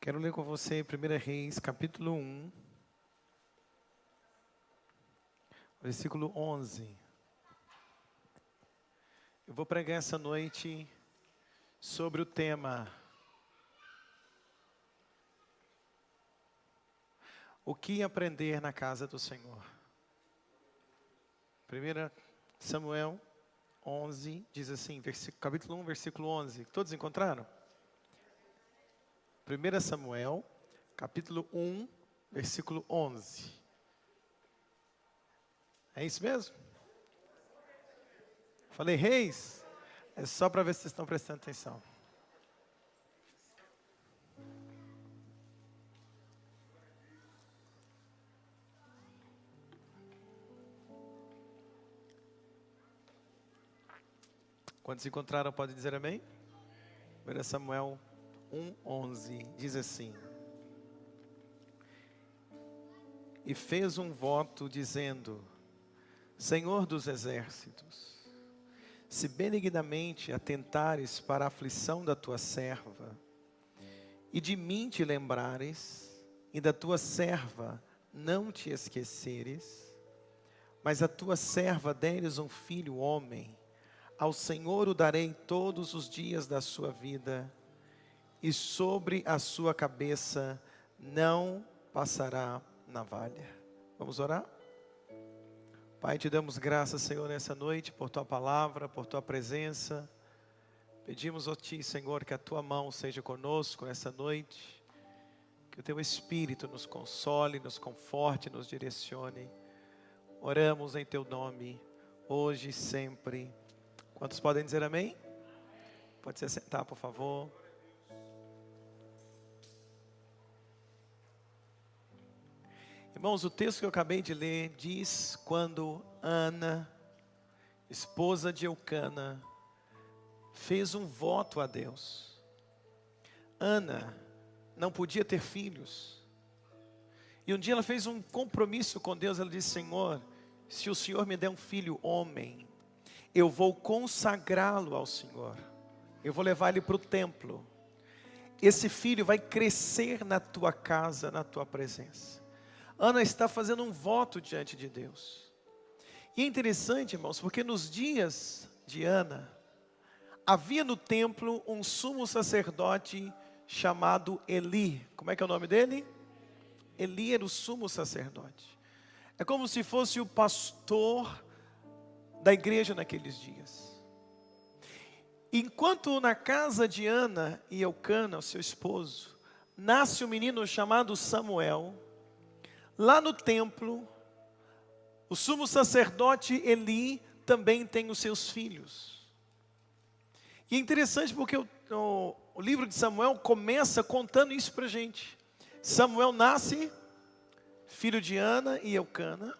Quero ler com você 1 Reis, capítulo 1, versículo 11. Eu vou pregar essa noite sobre o tema: o que aprender na casa do Senhor. 1 Samuel 11 diz assim, capítulo 1, versículo 11. Todos encontraram? 1 Samuel, capítulo 1, versículo 11. É isso mesmo? Falei reis? É só para ver se vocês estão prestando atenção. Quando se encontraram, pode dizer amém? 1 Samuel 1:11 diz assim: e fez um voto dizendo: Senhor dos exércitos, se benignamente atentares para a aflição da tua serva, e de mim te lembrares, e da tua serva não te esqueceres, mas a tua serva deres um filho homem, ao Senhor o darei todos os dias da sua vida, e sobre a sua cabeça não passará navalha. Vamos orar? Pai, te damos graças, Senhor, nessa noite, por tua palavra, por tua presença. Pedimos a ti, Senhor, que a tua mão seja conosco nessa noite, que o teu Espírito nos console, nos conforte, nos direcione. Oramos em teu nome, hoje e sempre. Quantos podem dizer amém? Pode se sentar, por favor. Irmãos, o texto que eu acabei de ler diz quando Ana, esposa de Eucana, fez um voto a Deus. Ana não podia ter filhos. E um dia ela fez um compromisso com Deus. Ela disse: Senhor, se o Senhor me der um filho homem, eu vou consagrá-lo ao Senhor. Eu vou levar ele para o templo. Esse filho vai crescer na tua casa, na tua presença. Ana está fazendo um voto diante de Deus. E é interessante, irmãos, porque nos dias de Ana, havia no templo um sumo sacerdote chamado Eli. Como é que é o nome dele? Eli era o sumo sacerdote. É como se fosse o pastor da igreja naqueles dias. Enquanto na casa de Ana e Eucana, o seu esposo, nasce um menino chamado Samuel, lá no templo, o sumo sacerdote Eli também tem os seus filhos. E é interessante porque o livro de Samuel começa contando isso para a gente. Samuel nasce, filho de Ana e Eucana,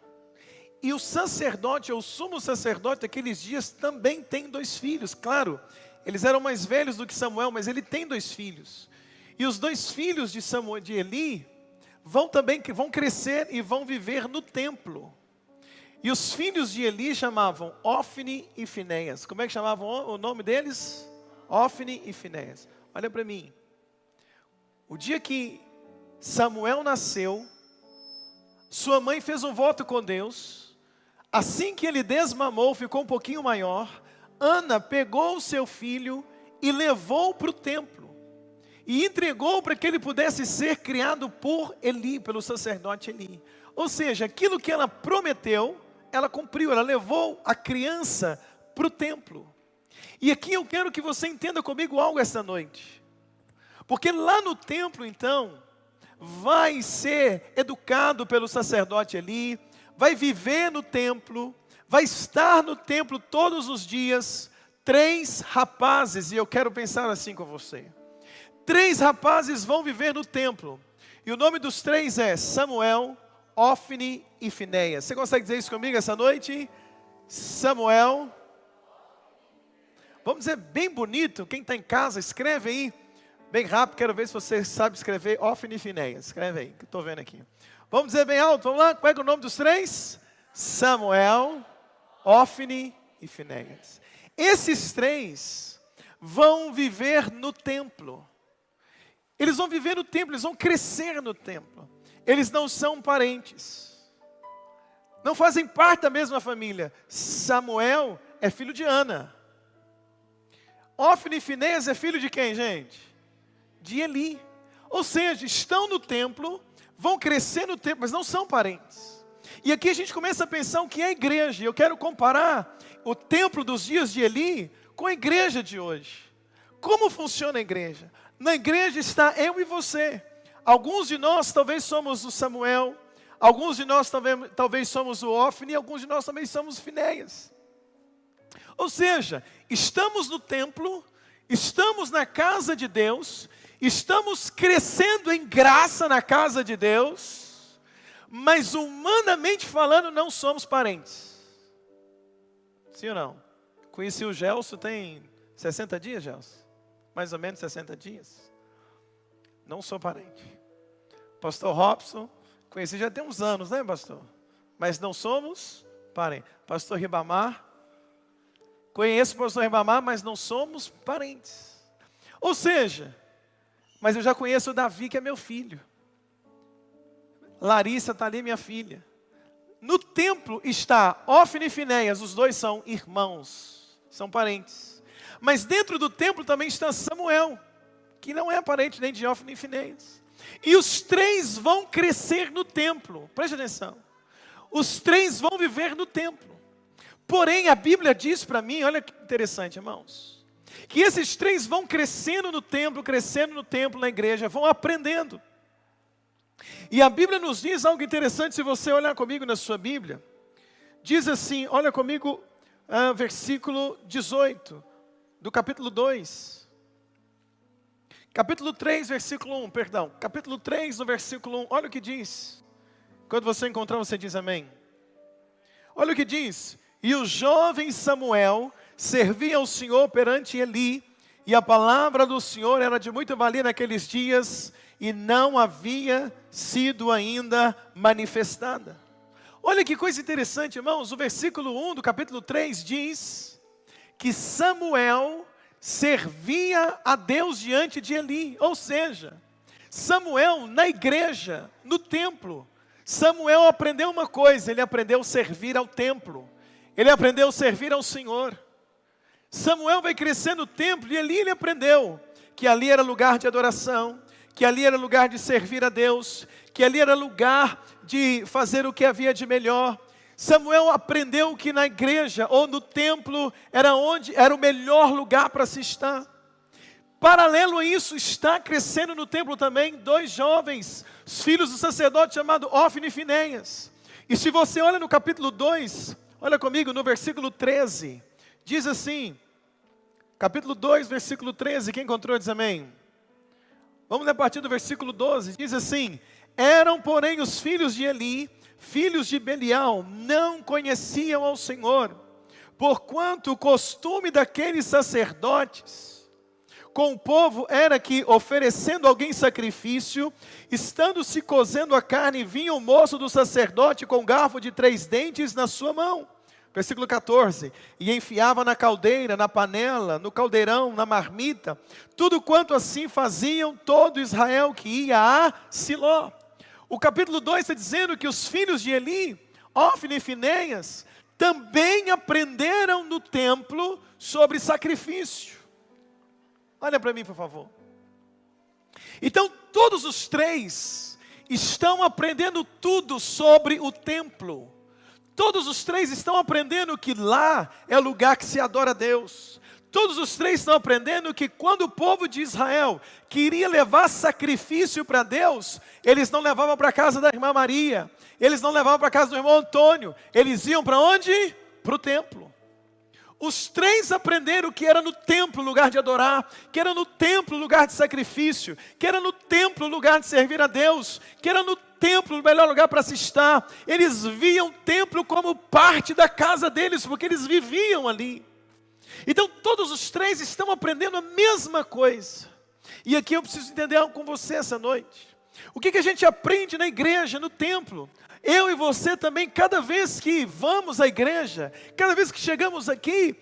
e o sacerdote, ou sumo sacerdote daqueles dias, também tem 2 filhos. Claro, eles eram mais velhos do que Samuel, mas ele tem 2 filhos. E os 2 filhos de Samuel, de Eli, vão crescer e vão viver no templo. E os filhos de Eli chamavam Ofni e Finéias. Como é que chamavam o nome deles? Ofni e Finéias. Olha para mim. O dia que Samuel nasceu, sua mãe fez um voto com Deus. Assim que ele desmamou, ficou um pouquinho maior, Ana pegou o seu filho e levou para o templo. E entregou para que ele pudesse ser criado por Eli, pelo sacerdote Eli. Ou seja, aquilo que ela prometeu, ela cumpriu. Ela levou a criança para o templo. E aqui eu quero que você entenda comigo algo essa noite. Porque lá no templo, então, vai ser educado pelo sacerdote Eli, vai viver no templo, vai estar no templo todos os dias, 3 rapazes, e eu quero pensar assim com você. 3 rapazes vão viver no templo, e o nome dos 3 é Samuel, Ofni e Finéias. Você consegue dizer isso comigo essa noite? Samuel. Vamos dizer bem bonito, quem está em casa, escreve aí, bem rápido, quero ver se você sabe escrever Ofni e Finéias. Escreve aí, que eu estou vendo aqui. Vamos dizer bem alto, vamos lá, qual é o nome dos 3? Samuel, Ofni e Finéias. Esses 3 vão viver no templo. Eles vão viver no templo, eles vão crescer no templo. Eles não são parentes. Não fazem parte da mesma família. Samuel é filho de Ana. Ofni e Finéias é filho de quem, gente? De Eli. Ou seja, estão no templo, vão crescer no templo, mas não são parentes. E aqui a gente começa a pensar o que é a igreja. Eu quero comparar o templo dos dias de Eli com a igreja de hoje. Como funciona a igreja? Na igreja está eu e você. Alguns de nós talvez somos o Samuel, alguns de nós talvez somos o Ofni, e alguns de nós também somos Finéias. Ou seja, estamos no templo, estamos na casa de Deus, estamos crescendo em graça na casa de Deus, mas humanamente falando não somos parentes. Sim ou não? Conheci o Gelson tem 60 dias, Gelson? Mais ou menos 60 dias. Não sou parente. Pastor Robson, conheci já tem uns anos, né, pastor? Mas não somos parentes. Pastor Ribamar, conheço o pastor Ribamar, mas não somos parentes. Ou seja, mas eu já conheço o Davi, que é meu filho. Larissa está ali, minha filha. No templo está Ofni e Finéias, os dois são irmãos, são parentes. Mas dentro do templo também está Samuel, que não é parente nem de Ofni nem Finéias. E os três vão crescer no templo. Preste atenção. Os três vão viver no templo. Porém, a Bíblia diz para mim, olha que interessante, irmãos, que esses três vão crescendo no templo, na igreja, vão aprendendo. E a Bíblia nos diz algo interessante, se você olhar comigo na sua Bíblia. Diz assim, olha comigo, versículo 18. Do capítulo 2, capítulo 3, versículo 1, perdão, capítulo 3, no versículo 1, olha o que diz, quando você encontrar, você diz amém. Olha o que diz, e o jovem Samuel servia ao Senhor perante Eli, e a palavra do Senhor era de muita valia naqueles dias, e não havia sido ainda manifestada. Olha que coisa interessante, irmãos, o versículo 1 do capítulo 3 diz que Samuel servia a Deus diante de Eli. Ou seja, Samuel na igreja, no templo, Samuel aprendeu uma coisa, ele aprendeu a servir ao templo. Ele aprendeu a servir ao Senhor. Samuel vai crescer no templo e ali ele aprendeu que ali era lugar de adoração, que ali era lugar de servir a Deus, que ali era lugar de fazer o que havia de melhor. Samuel aprendeu que na igreja ou no templo era o melhor lugar para se estar. Paralelo a isso, está crescendo no templo também dois jovens, os filhos do sacerdote chamado Ofni e Finéias. E se você olha no capítulo 2, olha comigo no versículo 13, diz assim, capítulo 2, versículo 13, quem encontrou diz amém. Vamos ler a partir do versículo 12, diz assim, eram porém os filhos de Eli, filhos de Belial, não conheciam ao Senhor, porquanto o costume daqueles sacerdotes com o povo era que, oferecendo alguém sacrifício, estando se cozendo a carne, vinha o moço do sacerdote com garfo de 3 dentes na sua mão. Versículo 14, e enfiava na caldeira, na panela, no caldeirão, na marmita, tudo quanto assim faziam todo Israel que ia a Siló. O capítulo 2 está dizendo que os filhos de Eli, Ofni e Finéias, também aprenderam no templo sobre sacrifício. Olha para mim, por favor. Então, todos os três estão aprendendo tudo sobre o templo. Todos os três estão aprendendo que lá é o lugar que se adora a Deus. Todos os três estão aprendendo que quando o povo de Israel queria levar sacrifício para Deus, eles não levavam para a casa da irmã Maria, eles não levavam para a casa do irmão Antônio, eles iam para onde? Para o templo. Os três aprenderam que era no templo lugar de adorar, que era no templo lugar de sacrifício, que era no templo lugar de servir a Deus, que era no templo o melhor lugar para se estar. Eles viam o templo como parte da casa deles, porque eles viviam ali. Então todos os três estão aprendendo a mesma coisa. E aqui eu preciso entender algo com você essa noite. O que a gente aprende na igreja, no templo? Eu e você também, cada vez que vamos à igreja, cada vez que chegamos aqui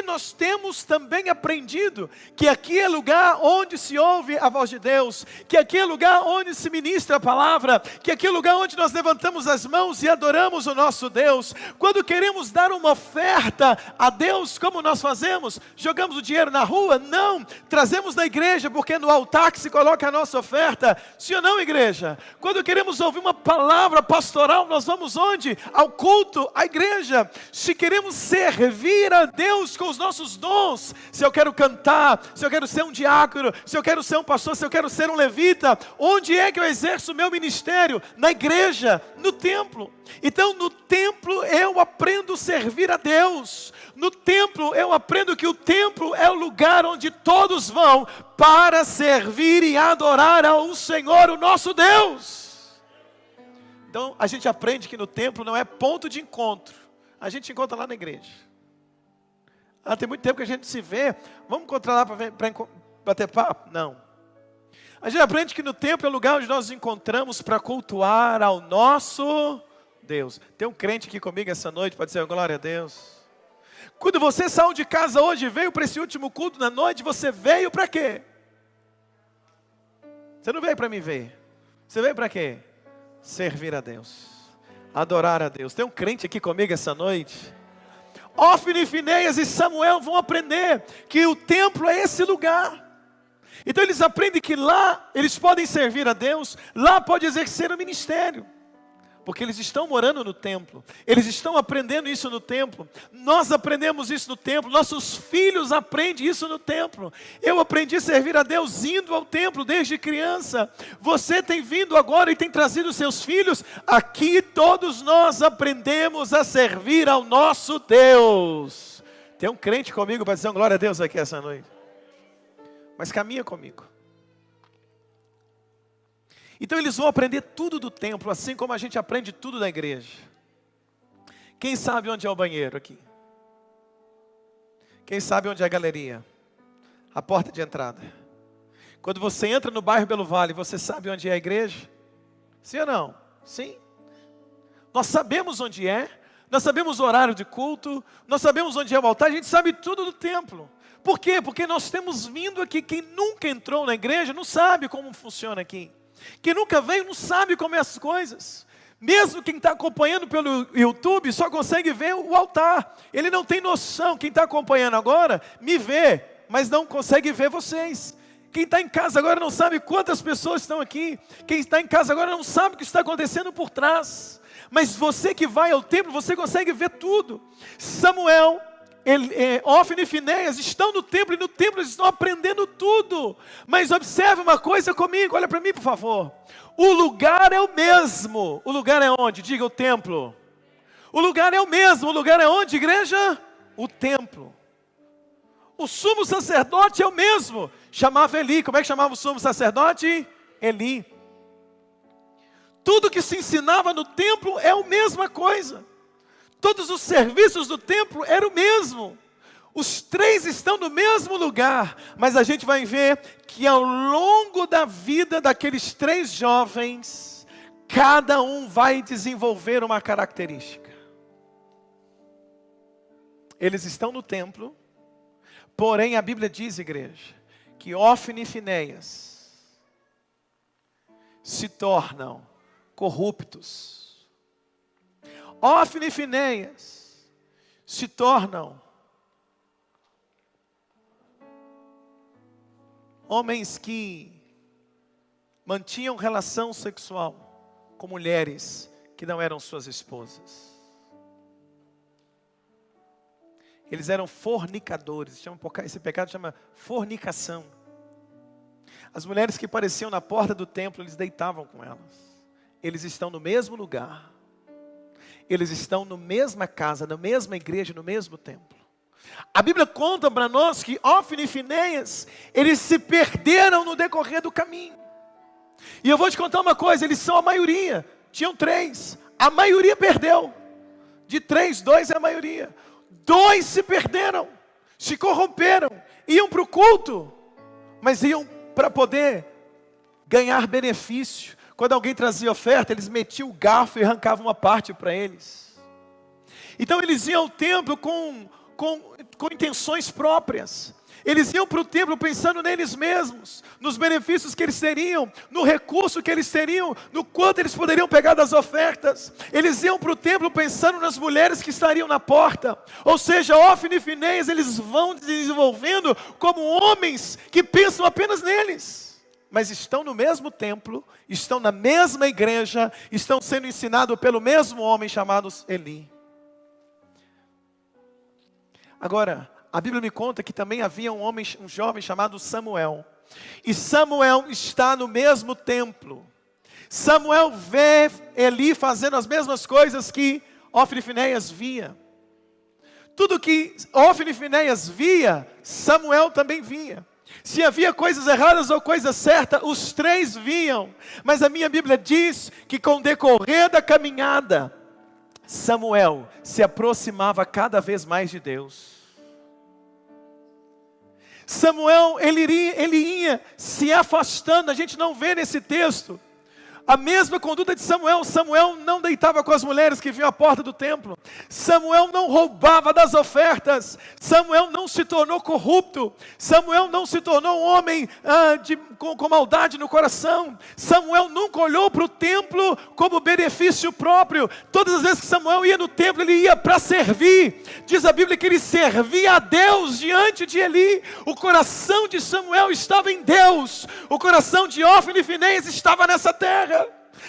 nós temos também aprendido que aqui é lugar onde se ouve a voz de Deus, que aqui é lugar onde se ministra a palavra, que aqui é lugar onde nós levantamos as mãos e adoramos o nosso Deus. Quando queremos dar uma oferta a Deus, como nós fazemos? Jogamos o dinheiro na rua? Não, trazemos na igreja, porque é no altar que se coloca a nossa oferta. Sim ou não, igreja? Quando queremos ouvir uma palavra pastoral, nós vamos onde? Ao culto, à igreja. Se queremos servir a Deus com os nossos dons, se eu quero cantar, se eu quero ser um diácono, se eu quero ser um pastor, se eu quero ser um levita, onde é que eu exerço o meu ministério? Na igreja, no templo. Então no templo eu aprendo a servir a Deus. No templo eu aprendo que o templo é o lugar onde todos vão para servir e adorar ao Senhor, o nosso Deus. Então a gente aprende que no templo não é ponto de encontro. A gente encontra lá na igreja. Tem muito tempo que a gente se vê. Vamos encontrar lá para bater papo? Não. A gente aprende que no templo é o lugar onde nós nos encontramos para cultuar ao nosso Deus. Tem um crente aqui comigo essa noite, pode ser glória a Deus. Quando você saiu de casa hoje e veio para esse último culto na noite, você veio para quê? Você não veio para me ver. Você veio para quê? Servir a Deus, adorar a Deus. Tem um crente aqui comigo essa noite. Ófine, Finéias e Samuel vão aprender que o templo é esse lugar. Então eles aprendem que lá eles podem servir a Deus, lá pode exercer o ministério. Porque eles estão morando no templo, eles estão aprendendo isso no templo, nós aprendemos isso no templo, nossos filhos aprendem isso no templo. Eu aprendi a servir a Deus indo ao templo desde criança, você tem vindo agora e tem trazido seus filhos, aqui todos nós aprendemos a servir ao nosso Deus. Tem um crente comigo para dizer glória a Deus aqui essa noite, mas caminha comigo. Então eles vão aprender tudo do templo, assim como a gente aprende tudo da igreja. Quem sabe onde é o banheiro aqui? Quem sabe onde é a galeria? A porta de entrada. Quando você entra no bairro Belo Vale, você sabe onde é a igreja? Sim ou não? Sim. Nós sabemos onde é, nós sabemos o horário de culto, nós sabemos onde é o altar, a gente sabe tudo do templo. Por quê? Porque nós temos vindo aqui, quem nunca entrou na igreja não sabe como funciona aqui. Quem nunca veio não sabe como é as coisas. Mesmo quem está acompanhando pelo YouTube só consegue ver o altar. Ele não tem noção. Quem está acompanhando agora me vê, mas não consegue ver vocês. Quem está em casa agora não sabe quantas pessoas estão aqui. Quem está em casa agora não sabe o que está acontecendo por trás. Mas você que vai ao templo, você consegue ver tudo. Samuel, Ófine e Finéias estão no templo, e no templo eles estão aprendendo tudo. Mas observe uma coisa comigo, olha para mim por favor. O lugar é o mesmo. O lugar é onde? Diga o templo. O lugar é o mesmo. O lugar é onde, igreja? O templo. O sumo sacerdote é o mesmo. Chamava Eli. Como é que chamava o sumo sacerdote? Eli. Tudo que se ensinava no templo é a mesma coisa. Todos os serviços do templo eram o mesmo. Os três estão no mesmo lugar. Mas a gente vai ver que ao longo da vida daqueles três jovens, cada um vai desenvolver uma característica. Eles estão no templo, porém a Bíblia diz, igreja, que Ófine e Finéias se tornam corruptos. Ófine e Finéias se tornam homens que mantinham relação sexual com mulheres que não eram suas esposas. Eles eram fornicadores. Esse pecado chama fornicação. As mulheres que apareciam na porta do templo, eles deitavam com elas. Eles estão no mesmo lugar. Eles estão na mesma casa, na mesma igreja, no mesmo templo. A Bíblia conta para nós que Ófine e Finéias, eles se perderam no decorrer do caminho. E eu vou te contar uma coisa, eles são a maioria. Tinham 3, a maioria perdeu. De 3, 2 é a maioria. 2 se perderam, se corromperam, iam para o culto, mas iam para poder ganhar benefício, Quando alguém trazia oferta, eles metiam o garfo e arrancavam uma parte para eles. Então eles iam ao templo com intenções próprias. Eles iam para o templo pensando neles mesmos, nos benefícios que eles teriam, no recurso que eles teriam, no quanto eles poderiam pegar das ofertas. Eles iam para o templo pensando nas mulheres que estariam na porta. Ou seja, Ofni e Finéias, eles vão desenvolvendo como homens que pensam apenas neles. Mas estão no mesmo templo, estão na mesma igreja, estão sendo ensinados pelo mesmo homem chamado Eli. Agora, a Bíblia me conta que também havia um jovem chamado Samuel. E Samuel está no mesmo templo. Samuel vê Eli fazendo as mesmas coisas que Ofni e Finéias via. Tudo que Ofni e Finéias via, Samuel também via. Se havia coisas erradas ou coisas certas, os três viam. Mas a minha Bíblia diz que com o decorrer da caminhada, Samuel se aproximava cada vez mais de Deus. Samuel, ele ia se afastando. A gente não vê nesse texto a mesma conduta de Samuel. Samuel não deitava com as mulheres que vinham à porta do templo. Samuel não roubava das ofertas. Samuel não se tornou corrupto. Samuel não se tornou um homem com maldade no coração. Samuel nunca olhou para o templo como benefício próprio. Todas as vezes que Samuel ia no templo, ele ia para servir. Diz a Bíblia que ele servia a Deus diante de Eli. O coração de Samuel estava em Deus. O coração de Ofni e Finéias estava nessa terra,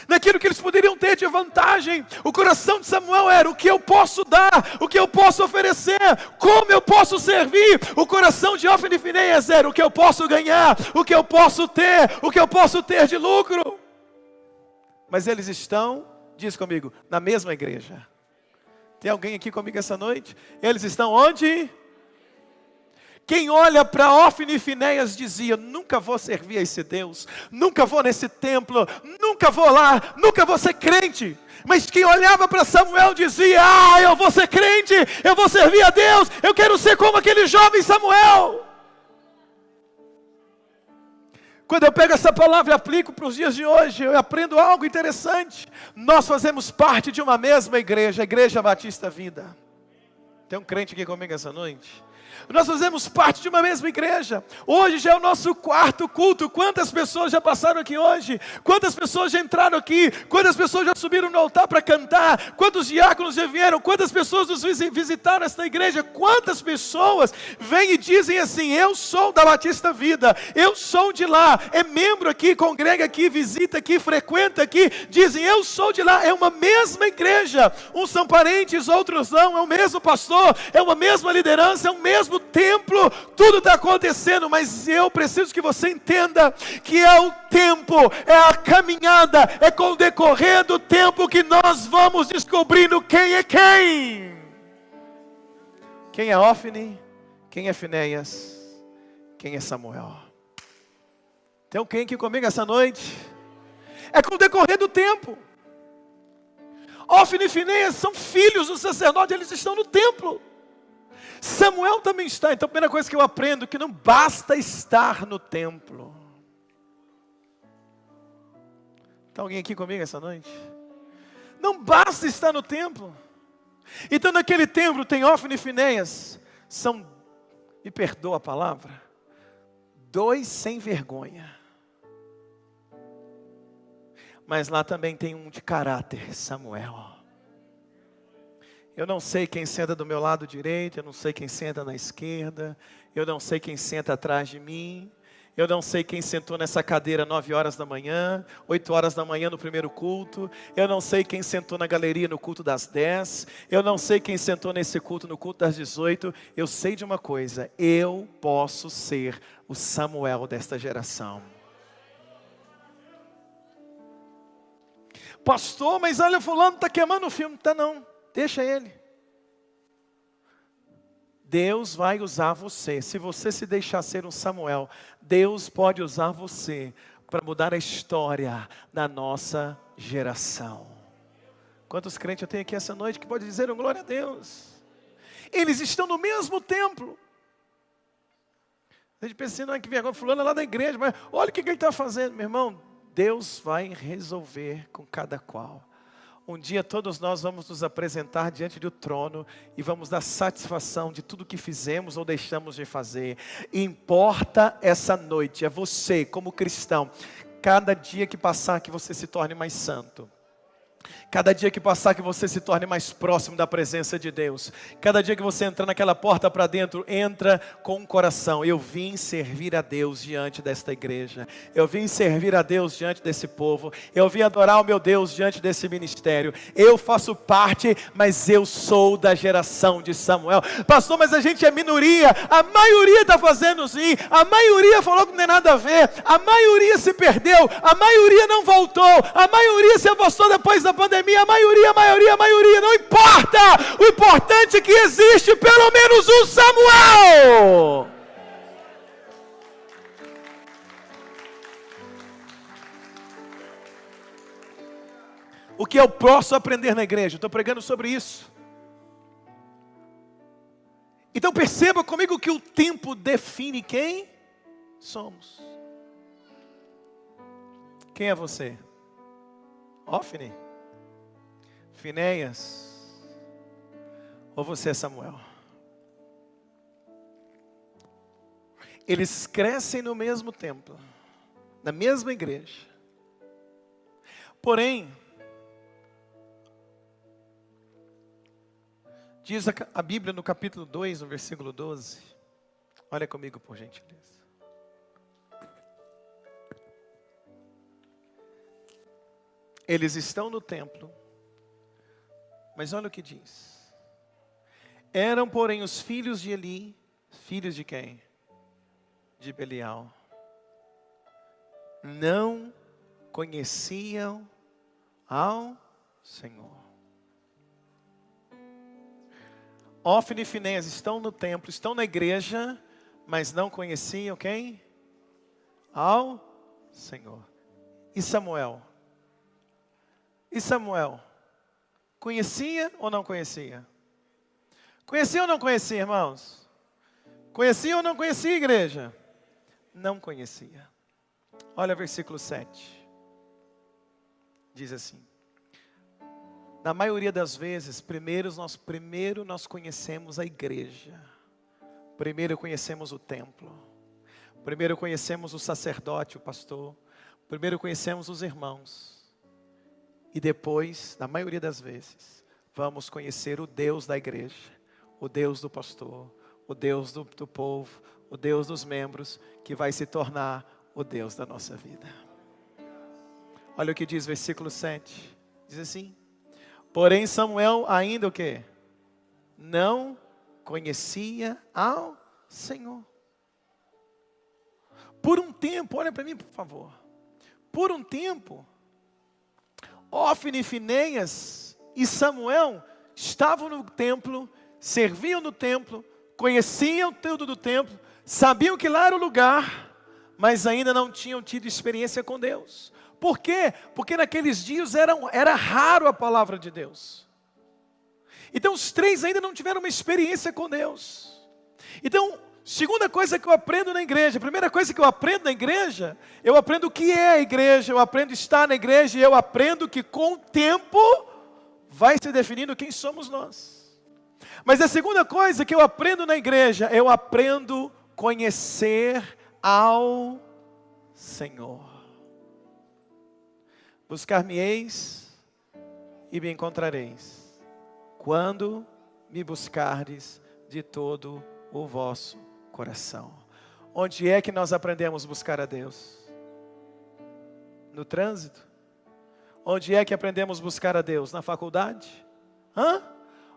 naquilo que eles poderiam ter de vantagem. O coração de Samuel era: o que eu posso dar, o que eu posso oferecer, como eu posso servir. O coração de Ofni e Finéias era: o que eu posso ganhar, o que eu posso ter de lucro. Mas eles estão, diz comigo, na mesma igreja. Tem alguém aqui comigo essa noite? Eles estão onde? Quem olha para Ofni e Finéias dizia: nunca vou servir a esse Deus, nunca vou nesse templo, nunca vou lá, nunca vou ser crente. Mas quem olhava para Samuel dizia: eu vou ser crente, eu vou servir a Deus, eu quero ser como aquele jovem Samuel. Quando eu pego essa palavra e aplico para os dias de hoje, eu aprendo algo interessante. Nós fazemos parte de uma mesma igreja, a Igreja Batista Vida. Tem um crente aqui comigo essa noite? Nós fazemos parte de uma mesma igreja. Hoje já é o nosso quarto culto. Quantas pessoas já passaram aqui hoje? Quantas pessoas já entraram aqui? Quantas pessoas já subiram no altar para cantar? Quantos diáconos já vieram? Quantas pessoas nos visitaram esta igreja? Quantas pessoas vêm e dizem assim: eu sou da Batista Vida, eu sou de lá, é membro aqui, congrega aqui, visita aqui, frequenta aqui, dizem: eu sou de lá. É uma mesma igreja. Uns são parentes, outros não. É o mesmo pastor, é uma mesma liderança, é o mesmo templo. Tudo está acontecendo, mas eu preciso que você entenda que é o tempo, é a caminhada, é com o decorrer do tempo que nós vamos descobrindo quem é quem. Quem é Ofni, quem é Finéias, quem é Samuel. Tem alguém aqui comigo essa noite? É com o decorrer do tempo. Ofni e Finéias são filhos do sacerdote, eles estão no templo. Samuel também está. Então a primeira coisa que eu aprendo é que não basta estar no templo. Está alguém aqui comigo essa noite? Não basta estar no templo. Então naquele templo tem Ofni e Finéias. São, me perdoa a palavra, dois sem vergonha. Mas lá também tem um de caráter, Samuel. Eu não sei quem senta do meu lado direito, eu não sei quem senta na esquerda, eu não sei quem senta atrás de mim, eu não sei quem sentou nessa cadeira 9 horas da manhã, 8 horas da manhã no primeiro culto, eu não sei quem sentou na galeria no culto das 10, eu não sei quem sentou nesse culto no culto das 18, eu sei de uma coisa: eu posso ser o Samuel desta geração. Pastor, mas olha, fulano está queimando o filme. Está não, deixa ele. Deus vai usar você. Se você se deixar ser um Samuel, Deus pode usar você para mudar a história da nossa geração. Quantos crentes eu tenho aqui essa noite que pode dizer glória a Deus? Eles estão no mesmo templo. A gente pensa assim: não, que vergonha, fulano é lá da igreja, mas olha o que ele está fazendo. Meu irmão, Deus vai resolver com cada qual. Um dia todos nós vamos nos apresentar diante do trono e vamos dar satisfação de tudo que fizemos ou deixamos de fazer. E importa essa noite, é você como cristão, cada dia que passar que você se torne mais santo. Cada dia que passar que você se torne mais próximo da presença de Deus. Cada dia que você entrar naquela porta para dentro, entra com um coração. Eu vim servir a Deus diante desta igreja. Eu vim servir a Deus diante desse povo. Eu vim adorar o meu Deus diante desse ministério. Eu faço parte, mas eu sou da geração de Samuel. Pastor, mas a gente é minoria. A maioria está fazendo sim. A maioria falou que não tem nada a ver. A maioria se perdeu. A maioria não voltou. A maioria se afastou depois da pandemia. A maioria, não importa. O importante é que existe pelo menos um Samuel. O que eu posso aprender na igreja? Estou pregando sobre isso. Então perceba comigo que o tempo define quem somos. Quem é você? Ófine? Finéias? Ou você é Samuel? Eles crescem no mesmo templo, na mesma igreja. Porém, diz a Bíblia no capítulo 2, no versículo 12. Olha comigo por gentileza. Eles estão no templo. Mas olha o que diz. Eram, porém, os filhos de Eli, filhos de quem? De Belial. Não conheciam ao Senhor. Ófine e Finéias estão no templo, estão na igreja, mas não conheciam quem? Ao Senhor. E Samuel? E Samuel? Conhecia ou não conhecia? Conhecia ou não conhecia, irmãos? Conhecia ou não conhecia, igreja? Não conhecia. Olha o versículo 7. Diz assim. Na maioria das vezes, primeiro nós conhecemos a igreja. Primeiro conhecemos o templo. Primeiro conhecemos o sacerdote, o pastor. Primeiro conhecemos os irmãos. E depois, na maioria das vezes, vamos conhecer o Deus da igreja, o Deus do pastor, o Deus do povo, o Deus dos membros, que vai se tornar o Deus da nossa vida. Olha o que diz o versículo 7. Diz assim. Porém Samuel ainda o quê? Não conhecia ao Senhor. Por um tempo, olha para mim por favor. Por um tempo, Ófine, Finéias e Samuel estavam no templo, serviam no templo, conheciam tudo do templo, sabiam que lá era o lugar, mas ainda não tinham tido experiência com Deus. Por quê? Porque naqueles dias era raro a palavra de Deus. Então os três ainda não tiveram uma experiência com Deus. Então, segunda coisa que eu aprendo na igreja, a primeira coisa que eu aprendo na igreja, eu aprendo o que é a igreja, eu aprendo a estar na igreja e eu aprendo que com o tempo vai se definindo quem somos nós. Mas a segunda coisa que eu aprendo na igreja, eu aprendo a conhecer ao Senhor. Buscar-me-eis e me encontrareis, quando me buscardes de todo o vosso coração. Onde é que nós aprendemos a buscar a Deus? No trânsito? Onde é que aprendemos a buscar a Deus? Na faculdade?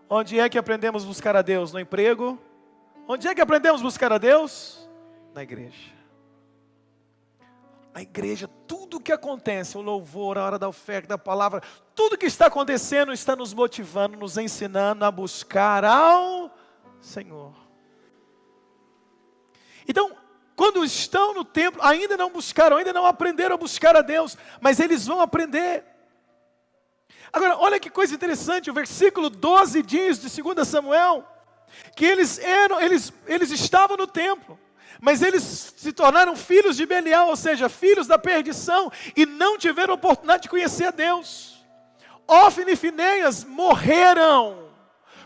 Onde é que aprendemos a buscar a Deus? No emprego? Onde é que aprendemos a buscar a Deus? Na igreja. A igreja, tudo o que acontece, o louvor, a hora da oferta, da palavra, tudo que está acontecendo está nos motivando, nos ensinando a buscar ao Senhor. Então, quando estão no templo, ainda não buscaram, ainda não aprenderam a buscar a Deus, mas eles vão aprender. Agora, olha que coisa interessante, o versículo 12 diz de 2 Samuel, que eles estavam no templo, Mas eles se tornaram filhos de Belial, ou seja, filhos da perdição, e não tiveram oportunidade de conhecer a Deus. Ofni e Finéias morreram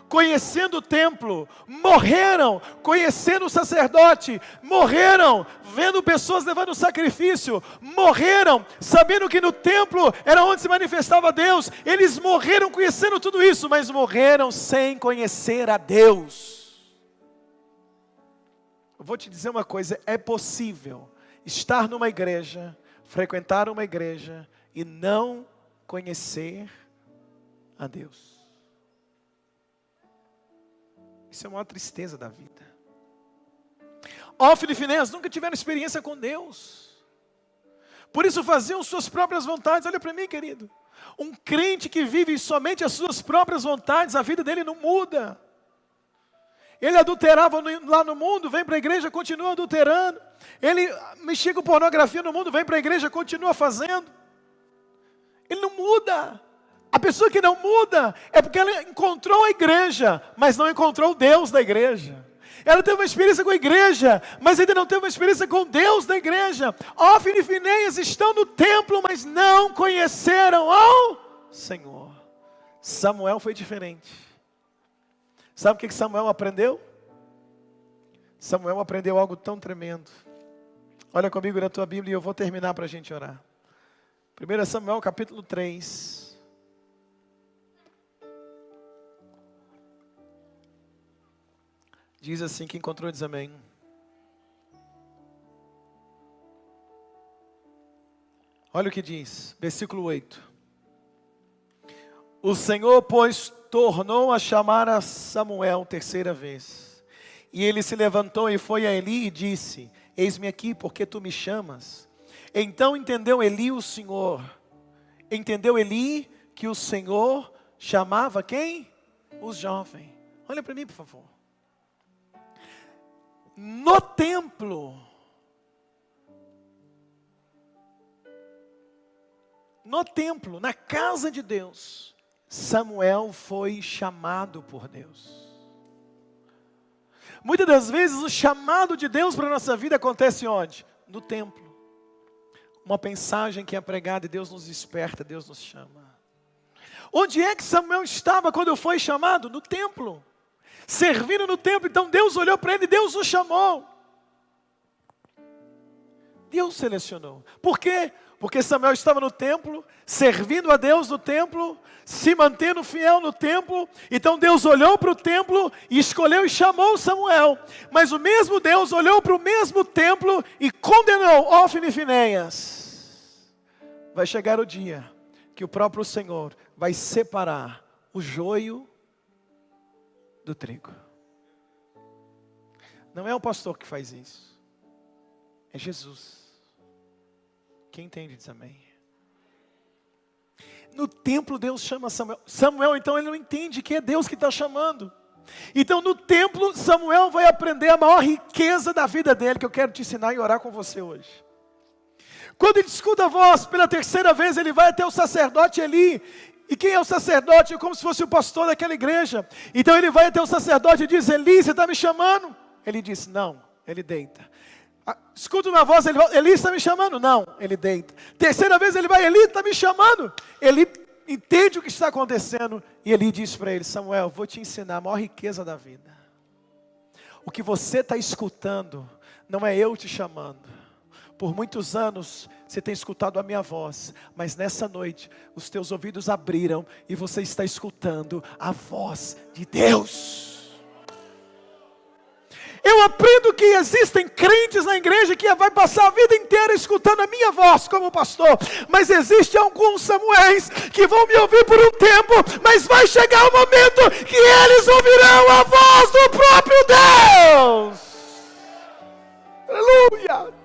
conhecendo o templo, morreram conhecendo o sacerdote, morreram vendo pessoas levando sacrifício, morreram sabendo que no templo era onde se manifestava Deus. Eles morreram conhecendo tudo isso, mas morreram sem conhecer a Deus. Eu vou te dizer uma coisa, é possível estar numa igreja, frequentar uma igreja e não conhecer a Deus. Isso é uma tristeza da vida. Ofni e Finéias nunca tiveram experiência com Deus. Por isso faziam suas próprias vontades. Olha para mim, querido. Um crente que vive somente as suas próprias vontades, a vida dele não muda. Ele adulterava lá no mundo, vem para a igreja, continua adulterando. Ele mexia com pornografia no mundo, vem para a igreja, continua fazendo. Ele não muda. A pessoa que não muda é porque ela encontrou a igreja, mas não encontrou Deus da igreja. Ela teve uma experiência com a igreja, mas ainda não teve uma experiência com Deus da igreja. Ofni e Finéias estão no templo, mas não conheceram ao Senhor. Samuel foi diferente. Sabe o que Samuel aprendeu? Samuel aprendeu algo tão tremendo. Olha comigo na tua Bíblia e eu vou terminar para a gente orar. 1 Samuel capítulo 3. Diz assim, quem encontrou diz amém. Olha o que diz, versículo 8. O Senhor, pois, tornou a chamar a Samuel terceira vez. E ele se levantou e foi a Eli e disse, eis-me aqui, porque tu me chamas? Então entendeu Eli que o Senhor chamava quem? Os jovens. Olha para mim, por favor. No templo, na casa de Deus, Samuel foi chamado por Deus. Muitas das vezes o chamado de Deus para a nossa vida acontece onde? No templo. Uma mensagem que é pregada e Deus nos desperta, Deus nos chama. Onde é que Samuel estava quando foi chamado? No templo. Servindo no templo, então Deus olhou para ele e Deus o chamou. Deus selecionou. Por quê? Porque Samuel estava no templo, servindo a Deus no templo, se mantendo fiel no templo. Então Deus olhou para o templo e escolheu e chamou Samuel. Mas o mesmo Deus olhou para o mesmo templo e condenou Ofni e Finéias. Vai chegar o dia que o próprio Senhor vai separar o joio do trigo. Não é o pastor que faz isso. É Jesus. Quem entende diz amém. No templo Deus chama Samuel. Samuel então ele não entende que é Deus que está chamando. Então no templo Samuel vai aprender a maior riqueza da vida dele, que eu quero te ensinar e orar com você hoje. Quando ele escuta a voz pela terceira vez, ele vai até o sacerdote Eli. E quem é o sacerdote? É como se fosse o pastor daquela igreja. Então ele vai até o sacerdote e diz, Eli, você está me chamando? Ele diz, não. Ele deita. Escuta uma voz, Eli está me chamando? Não. Ele deita. Terceira vez ele vai, Eli está me chamando? Ele entende o que está acontecendo. E Eli diz para ele, Samuel, vou te ensinar a maior riqueza da vida. O que você está escutando, não é eu te chamando. Por muitos anos você tem escutado a minha voz, mas nessa noite os teus ouvidos abriram e você está escutando a voz de Deus. Eu aprendo que existem crentes na igreja que vai passar a vida inteira escutando a minha voz como pastor, mas existem alguns Samuéis que vão me ouvir por um tempo, mas vai chegar o momento que eles ouvirão a voz do próprio Deus. Aleluia!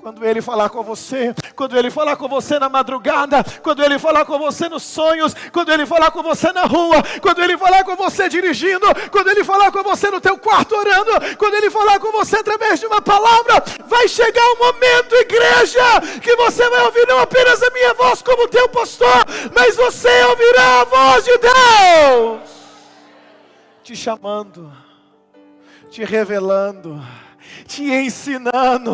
Quando Ele falar com você, quando Ele falar com você na madrugada, quando Ele falar com você nos sonhos, quando Ele falar com você na rua, quando Ele falar com você dirigindo, quando Ele falar com você no teu quarto orando, quando Ele falar com você através de uma palavra, vai chegar um momento, igreja, que você vai ouvir não apenas a minha voz como teu pastor, mas você ouvirá a voz de Deus, te chamando, te revelando. te ensinando,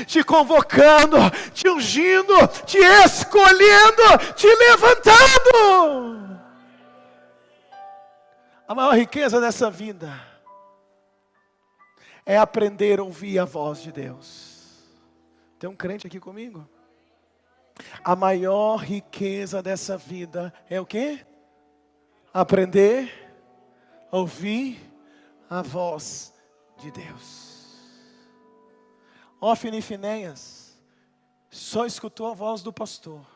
te convocando, te ungindo, te escolhendo, te levantando. A maior riqueza dessa vida é aprender a ouvir a voz de Deus. Tem um crente aqui comigo? A maior riqueza dessa vida é o quê? Aprender a ouvir a voz de Deus. Hófni e Finéias só escutou a voz do pastor,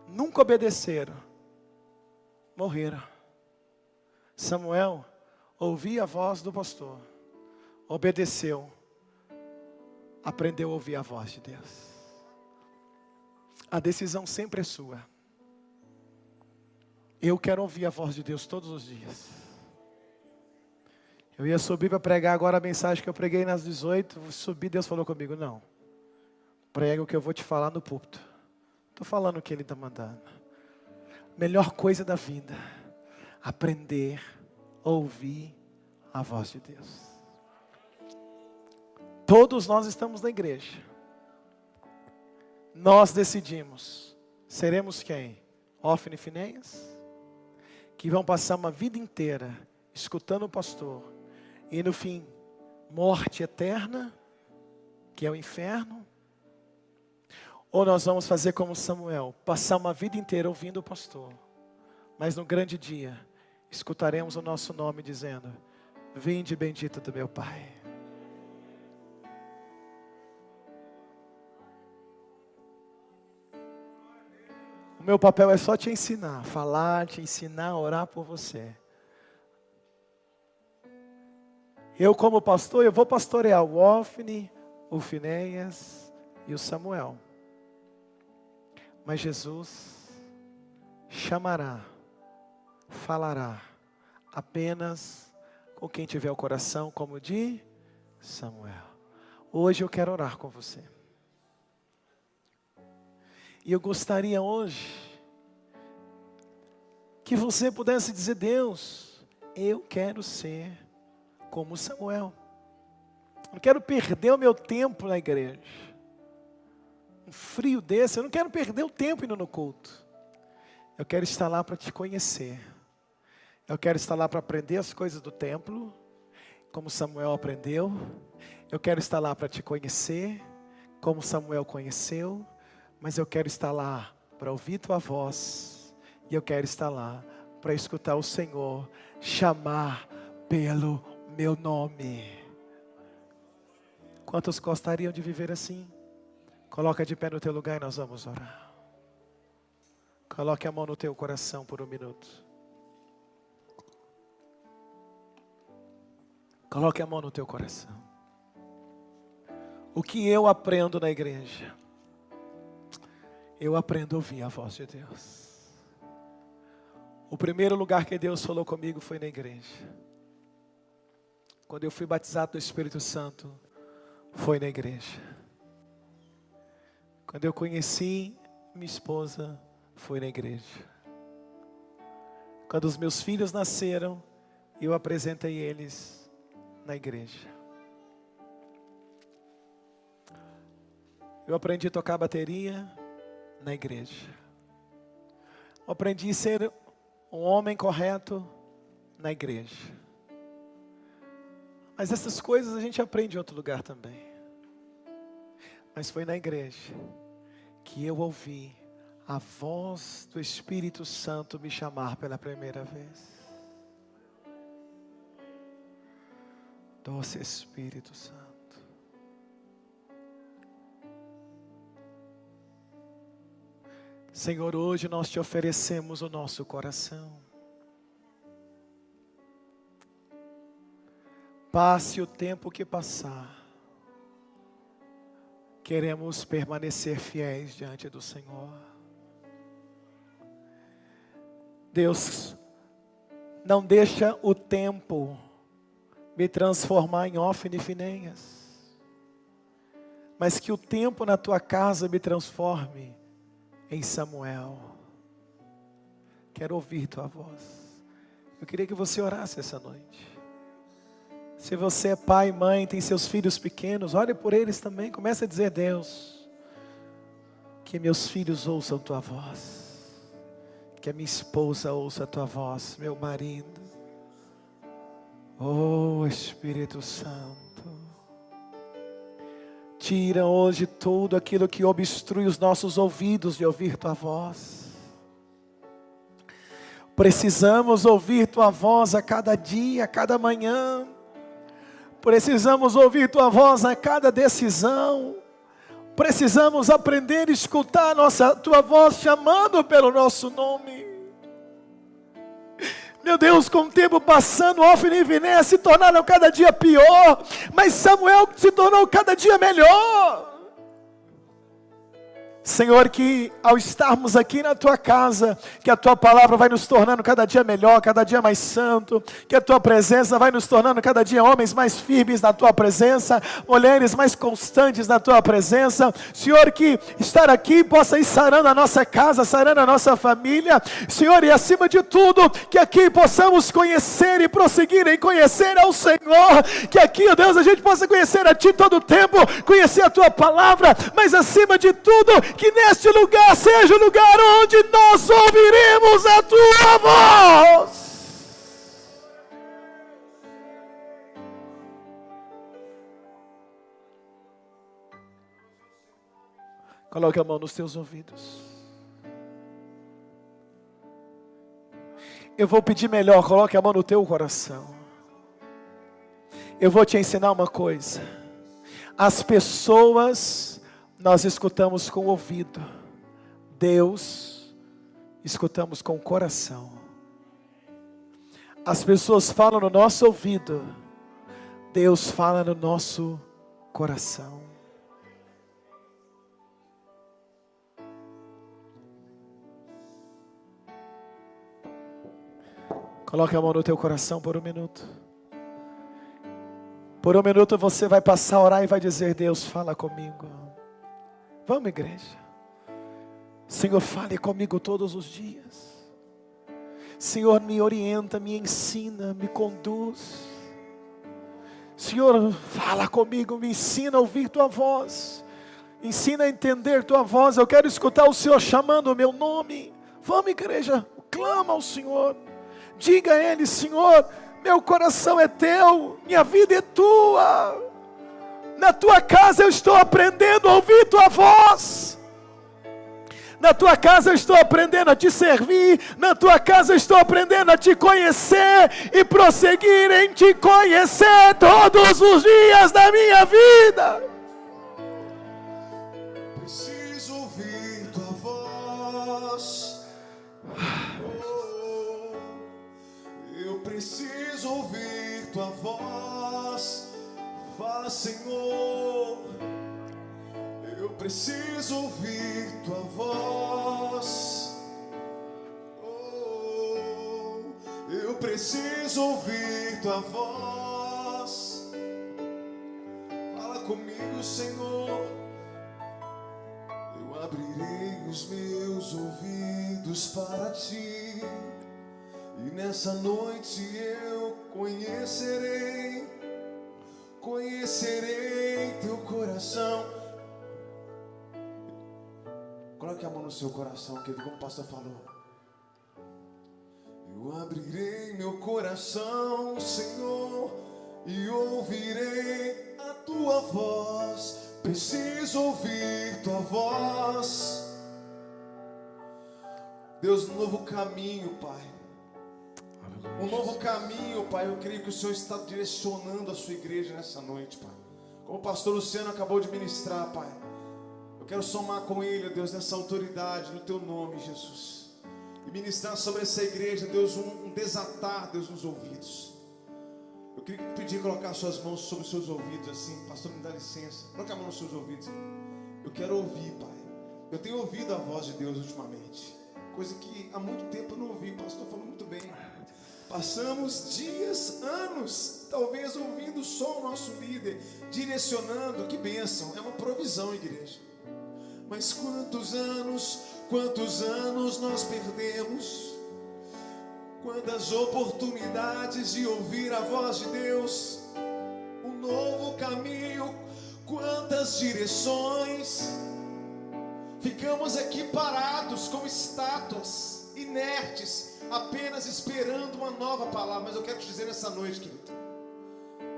nunca obedeceram, morreram. Samuel ouvia a voz do pastor, obedeceu, aprendeu a ouvir a voz de Deus. A decisão sempre é sua. Eu quero ouvir a voz de Deus todos os dias. Eu ia subir para pregar agora a mensagem que eu preguei nas 18. Subi, Deus falou comigo, não. Prega o que eu vou te falar no púlpito. Estou falando o que Ele está mandando. Melhor coisa da vida. Aprender a ouvir a voz de Deus. Todos nós estamos na igreja. Nós decidimos. Seremos quem? Hófni e Finéias? Que vão passar uma vida inteira escutando o pastor. E no fim, morte eterna, que é o inferno. Ou nós vamos fazer como Samuel, passar uma vida inteira ouvindo o pastor. Mas no grande dia, escutaremos o nosso nome dizendo, vinde bendito do meu Pai. O meu papel é só te ensinar, falar, te ensinar, orar por você. Eu como pastor, eu vou pastorear o Hófni, o Finéias e o Samuel. Mas Jesus chamará, falará apenas com quem tiver o coração como de Samuel. Hoje eu quero orar com você. E eu gostaria hoje que você pudesse dizer, Deus, eu quero ser como Samuel. Não quero perder o meu tempo na igreja. Um frio desse, eu não quero perder o tempo indo no culto. Eu quero estar lá para te conhecer. Eu quero estar lá para aprender as coisas do templo, como Samuel aprendeu. Eu quero estar lá para te conhecer, como Samuel conheceu. Mas eu quero estar lá para ouvir tua voz. E eu quero estar lá para escutar o Senhor chamar pelo meu nome. Quantos gostariam de viver assim? Coloca de pé no teu lugar e nós vamos orar. Coloque a mão no teu coração por um minuto. Coloque a mão no teu coração. O que eu aprendo na igreja? Eu aprendo a ouvir a voz de Deus. O primeiro lugar que Deus falou comigo foi na igreja. Quando eu fui batizado do Espírito Santo, foi na igreja. Quando eu conheci minha esposa, foi na igreja. Quando os meus filhos nasceram, eu apresentei eles na igreja. Eu aprendi a tocar bateria na igreja. Eu aprendi a ser um homem correto na igreja. Mas essas coisas a gente aprende em outro lugar também. Mas foi na igreja que eu ouvi a voz do Espírito Santo me chamar pela primeira vez. Doce Espírito Santo. Senhor, hoje nós te oferecemos o nosso coração. Passe o tempo que passar. Queremos permanecer fiéis diante do Senhor. Deus, não deixa o tempo me transformar em Hófni e Finéias, mas que o tempo na tua casa me transforme em Samuel. Quero ouvir tua voz. Eu queria que você orasse essa noite. Se você é pai, mãe, tem seus filhos pequenos, ore por eles também. Comece a dizer: Deus, que meus filhos ouçam tua voz, que a minha esposa ouça a tua voz, meu marido. Oh Espírito Santo, tira hoje tudo aquilo que obstrui os nossos ouvidos de ouvir tua voz. Precisamos ouvir tua voz a cada dia, a cada manhã. Precisamos ouvir tua voz a cada decisão. Precisamos aprender a escutar tua voz chamando pelo nosso nome. Meu Deus, com o tempo passando, Ofni e Finéias se tornaram cada dia pior, mas Samuel se tornou cada dia melhor. Senhor, que ao estarmos aqui na tua casa, que a tua palavra vai nos tornando cada dia melhor, cada dia mais santo, que a tua presença vai nos tornando cada dia homens mais firmes na tua presença, mulheres mais constantes na tua presença. Senhor, que estar aqui possa ir sarando a nossa casa, sarando a nossa família. Senhor, e acima de tudo, que aqui possamos conhecer e prosseguir em conhecer ao Senhor, que aqui, ó Deus, a gente possa conhecer a ti todo o tempo, conhecer a tua palavra, mas acima de tudo, que neste lugar seja o lugar onde nós ouviremos a tua voz. Coloque a mão nos teus ouvidos. Eu vou pedir melhor, coloque a mão no teu coração. Eu vou te ensinar uma coisa. As pessoas nós escutamos com o ouvido, Deus escutamos com o coração. As pessoas falam no nosso ouvido, Deus fala no nosso coração. Coloque a mão no teu coração por um minuto. Por um minuto você vai passar a orar e vai dizer: Deus, fala comigo. Vamos, igreja. Senhor, fale comigo todos os dias. Senhor, me orienta, me ensina, me conduz. Senhor, fala comigo, me ensina a ouvir tua voz. Ensina a entender tua voz. Eu quero escutar o Senhor chamando o meu nome. Vamos, igreja, clama ao Senhor. Diga a Ele: Senhor, meu coração é teu, minha vida é tua. Na tua casa eu estou aprendendo a ouvir tua voz. Na tua casa eu estou aprendendo a te servir. Na tua casa eu estou aprendendo a te conhecer e prosseguir em te conhecer todos os dias da minha vida. Preciso ouvir tua voz. Eu preciso ouvir tua voz. Fala, Senhor, eu preciso ouvir tua voz. Eu preciso ouvir tua voz. Fala comigo, Senhor. Eu abrirei os meus ouvidos para ti, e nessa noite eu conhecerei teu coração. Coloque a mão no seu coração, querido, como o pastor falou. Eu abrirei meu coração, Senhor, e ouvirei a tua voz. Preciso ouvir tua voz. Deus, um novo caminho, Pai. Um novo caminho, Pai. Eu creio que o Senhor está direcionando a sua igreja nessa noite, Pai. Como o pastor Luciano acabou de ministrar, Pai, eu quero somar com ele, Deus, nessa autoridade, no teu nome, Jesus, e ministrar sobre essa igreja, Deus, um desatar, Deus, nos ouvidos. Eu queria pedir colocar suas mãos sobre os seus ouvidos, assim. Pastor, me dá licença, coloca a mão nos seus ouvidos. Eu quero ouvir, Pai. Eu tenho ouvido a voz de Deus ultimamente, coisa que há muito tempo eu não ouvi. O pastor falou muito bem. Passamos dias, anos, talvez ouvindo só o nosso líder, direcionando. Que bênção, é uma provisão, igreja. Mas quantos anos nós perdemos? Quantas oportunidades de ouvir a voz de Deus novo caminho, quantas direções. Ficamos aqui parados como estátuas, inertes, apenas esperando uma nova palavra. Mas eu quero te dizer nessa noite, querido,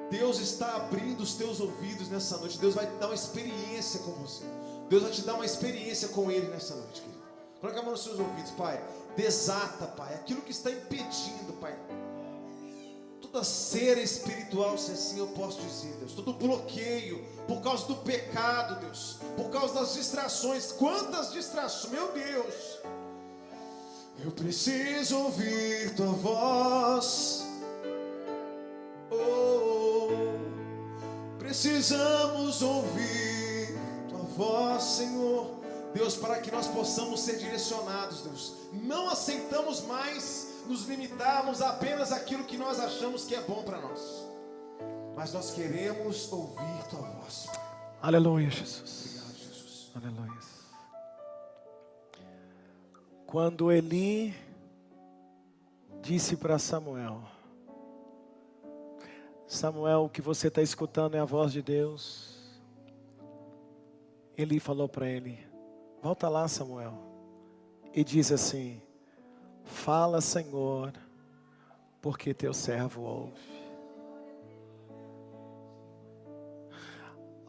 Deus está abrindo os teus ouvidos nessa noite. Deus vai te dar uma experiência com você. Deus vai te dar uma experiência com Ele nessa noite, querido. Coloca a mão nos seus ouvidos, Pai. Desata, Pai, aquilo que está impedindo, Pai, toda cera espiritual, se assim eu posso dizer, Deus, todo bloqueio, por causa do pecado, Deus, por causa das distrações. Quantas distrações, meu Deus. Eu preciso ouvir tua voz. Precisamos ouvir tua voz, Senhor. Deus, para que nós possamos ser direcionados, Deus. Não aceitamos mais nos limitarmos a apenas aquilo que nós achamos que é bom para nós, mas nós queremos ouvir tua voz. Aleluia, Jesus. Obrigado, Jesus. Aleluia. Quando Eli disse para Samuel: Samuel, o que você está escutando é a voz de Deus. Eli falou para ele: volta lá, Samuel, e diz assim: fala, Senhor, porque teu servo ouve.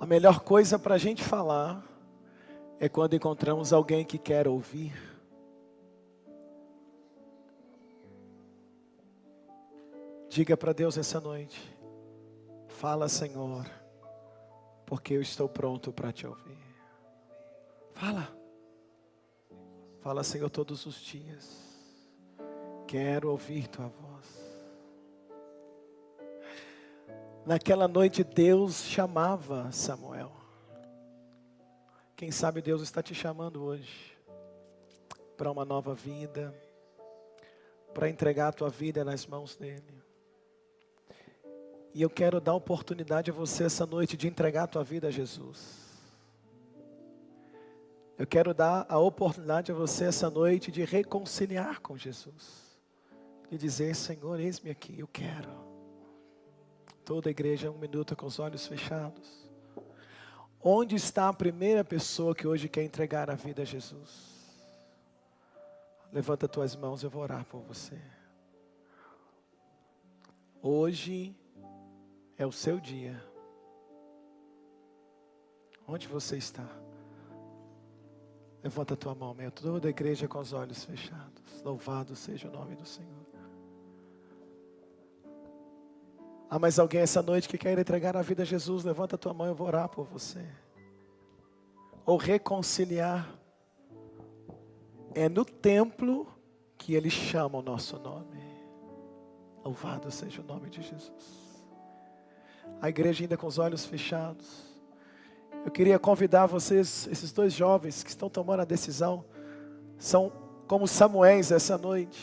A melhor coisa para a gente falar é quando encontramos alguém que quer ouvir. Diga para Deus essa noite: fala, Senhor, porque eu estou pronto para te ouvir. Fala. Fala, Senhor, todos os dias. Quero ouvir tua voz. Naquela noite Deus chamava Samuel. Quem sabe Deus está te chamando hoje para uma nova vida, para entregar a tua vida nas mãos dele. E eu quero dar oportunidade a você essa noite de entregar a tua vida a Jesus. Eu quero dar a oportunidade a você essa noite de reconciliar com Jesus. De dizer: Senhor, eis-me aqui, eu quero. Toda a igreja, 1 minuto com os olhos fechados. Onde está a primeira pessoa que hoje quer entregar a vida a Jesus? Levanta tuas mãos, eu vou orar por você. Hoje é o seu dia. Onde você está? Levanta a tua mão, meu. Toda a igreja com os olhos fechados. Louvado seja o nome do Senhor. Há mais alguém essa noite que quer entregar a vida a Jesus? Levanta a tua mão, eu vou orar por você. Ou reconciliar. É no templo que Ele chama o nosso nome. Louvado seja o nome de Jesus. A igreja ainda com os olhos fechados. Eu queria convidar vocês, esses dois jovens que estão tomando a decisão, são como Samuéis essa noite.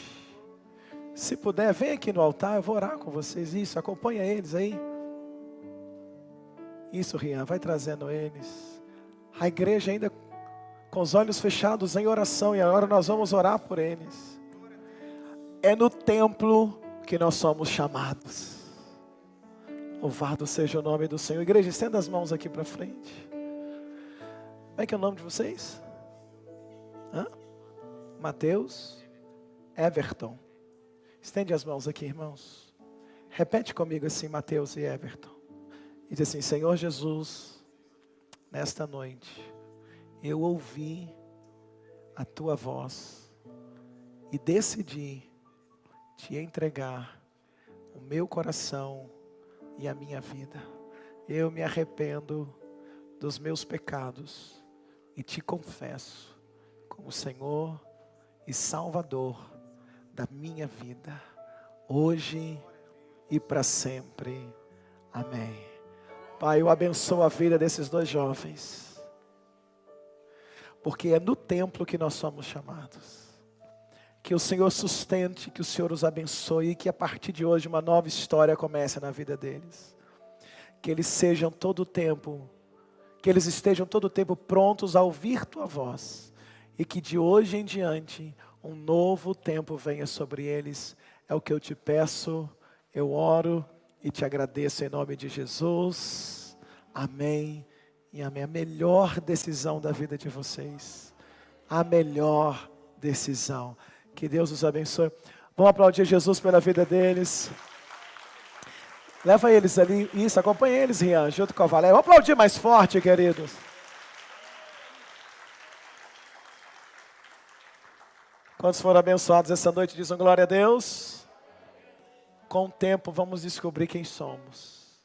Se puder, vem aqui no altar, eu vou orar com vocês. Isso, acompanha eles aí. Isso, Rian, vai trazendo eles. A igreja ainda com os olhos fechados em oração, e agora nós vamos orar por eles. É no templo que nós somos chamados. Louvado seja o nome do Senhor. Igreja, estenda as mãos aqui para frente. Como é que é o nome de vocês? Mateus, Everton. Estende as mãos aqui, irmãos. Repete comigo assim, Mateus e Everton. E diz assim: Senhor Jesus, nesta noite, eu ouvi a tua voz e decidi te entregar o meu coração e a minha vida. Eu me arrependo dos meus pecados e te confesso como Senhor e Salvador da minha vida, hoje e para sempre. Amém. Pai, eu abençoo a vida desses dois jovens, porque é no templo que nós somos chamados. Que o Senhor sustente, que o Senhor os abençoe e que a partir de hoje uma nova história comece na vida deles. Que eles sejam todo o tempo, que eles estejam todo o tempo prontos a ouvir tua voz. E que de hoje em diante um novo tempo venha sobre eles. É o que eu te peço, eu oro e te agradeço em nome de Jesus. Amém e amém. A melhor decisão da vida de vocês. A melhor decisão. Que Deus os abençoe. Vamos aplaudir Jesus pela vida deles. Leva eles ali. Isso, acompanha eles, Rian, junto com a Valéria. Vamos aplaudir mais forte, queridos. Quantos foram abençoados essa noite? Dizem glória a Deus. Com o tempo vamos descobrir quem somos.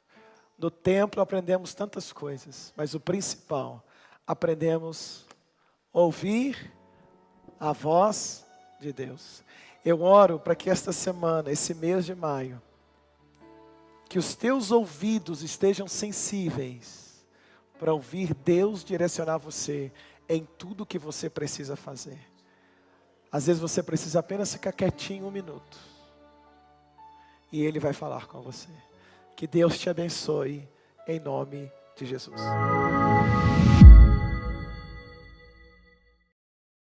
No templo aprendemos tantas coisas, mas o principal, aprendemos a ouvir a voz de Deus. Eu oro para que esta semana, esse mês de maio, que os teus ouvidos estejam sensíveis para ouvir Deus direcionar você em tudo que você precisa fazer. Às vezes você precisa apenas ficar quietinho 1 minuto. E Ele vai falar com você. Que Deus te abençoe em nome de Jesus.